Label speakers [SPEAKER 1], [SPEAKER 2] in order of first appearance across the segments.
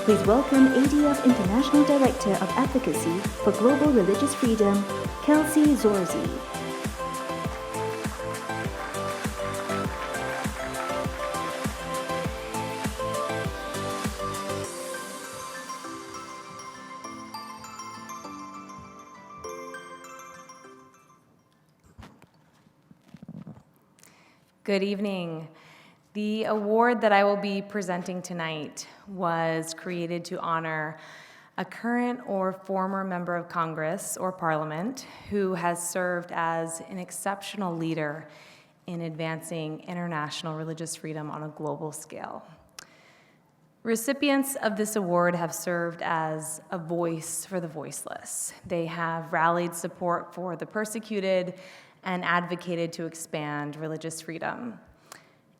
[SPEAKER 1] Please welcome ADF International Director of Advocacy for Global Religious Freedom, Kelsey Zorzi.
[SPEAKER 2] Good evening. The award that I will be presenting tonight was created to honor a current or former member of Congress or Parliament who has served as an exceptional leader in advancing international religious freedom on a global scale. Recipients of this award have served as a voice for the voiceless. They have rallied support for the persecuted and advocated to expand religious freedom.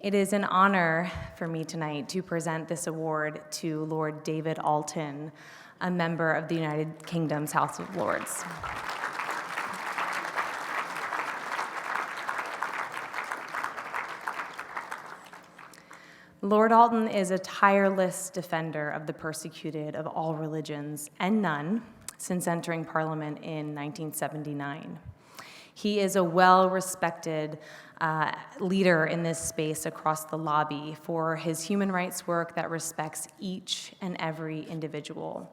[SPEAKER 2] It is an honor for me tonight to present this award to Lord David Alton, a member of the United Kingdom's House of Lords. Lord Alton is a tireless defender of the persecuted of all religions and none since entering Parliament in 1979. He is a well-respected leader in this space across the lobby for his human rights work that respects each and every individual.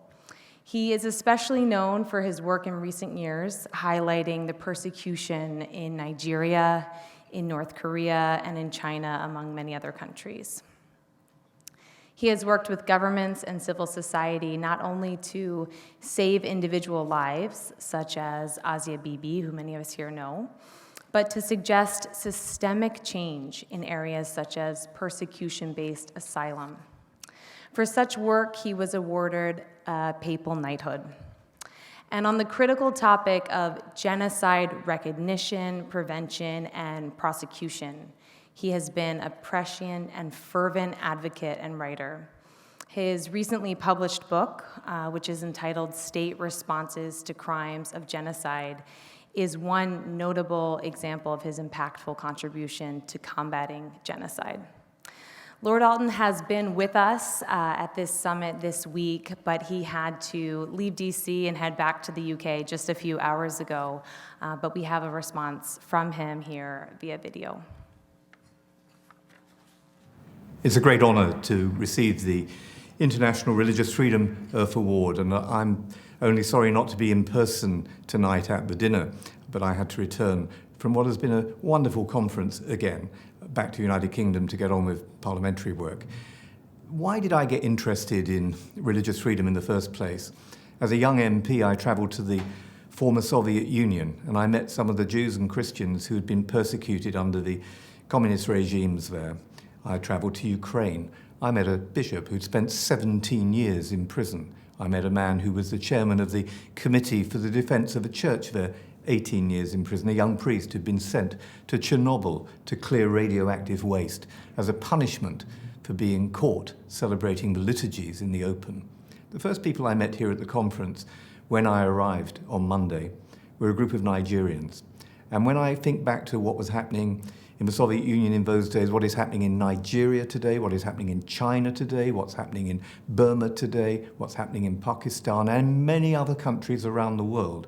[SPEAKER 2] He is especially known for his work in recent years, highlighting the persecution in Nigeria, in North Korea, and in China, among many other countries. He has worked with governments and civil society not only to save individual lives, such as Asia Bibi, who many of us here know, but to suggest systemic change in areas such as persecution-based asylum. For such work, he was awarded a papal knighthood. And on the critical topic of genocide recognition, prevention, and prosecution, he has been a prescient and fervent advocate and writer. His recently published book, which is entitled State Responses to Crimes of Genocide, is one notable example of his impactful contribution to combating genocide. Lord Alton has been with us at this summit this week, but he had to leave DC and head back to the UK just a few hours ago, but we have a response from him here via video.
[SPEAKER 3] It's a great honor to receive the International Religious Freedom Earth Award, and I'm only sorry not to be in person tonight at the dinner, but I had to return from what has been a wonderful conference again, back to the United Kingdom to get on with parliamentary work. Why did I get interested in religious freedom in the first place? As a young MP, I traveled to the former Soviet Union, and I met some of the Jews and Christians who had been persecuted under the communist regimes there. I traveled to Ukraine. I met a bishop who'd spent 17 years in prison. I met a man who was the chairman of the Committee for the Defense of a Church there, 18 years in prison, a young priest who'd been sent to Chernobyl to clear radioactive waste as a punishment for being caught celebrating the liturgies in the open. The first people I met here at the conference when I arrived on Monday were a group of Nigerians. And when I think back to what was happening in the Soviet Union in those days, what is happening in Nigeria today, what is happening in China today, what's happening in Burma today, what's happening in Pakistan and many other countries around the world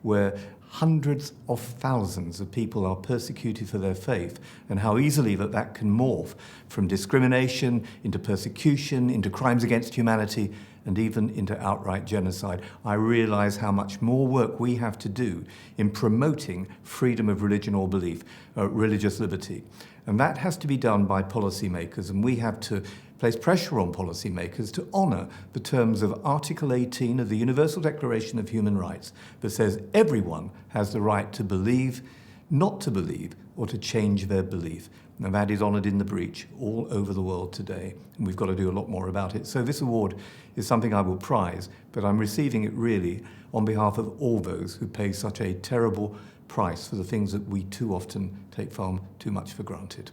[SPEAKER 3] where hundreds of thousands of people are persecuted for their faith, and how easily that can morph from discrimination into persecution, into crimes against humanity, and even into outright genocide. I realize how much more work we have to do in promoting freedom of religion or belief, religious liberty. And that has to be done by policymakers, and we have to place pressure on policymakers to honor the terms of Article 18 of the Universal Declaration of Human Rights that says everyone has the right to believe, not to believe, or to change their belief. And that is honored in the breach all over the world today, and we've got to do a lot more about it. So this award is something I will prize, but I'm receiving it really on behalf of all those who pay such a terrible price for the things that we too often take far too much for granted.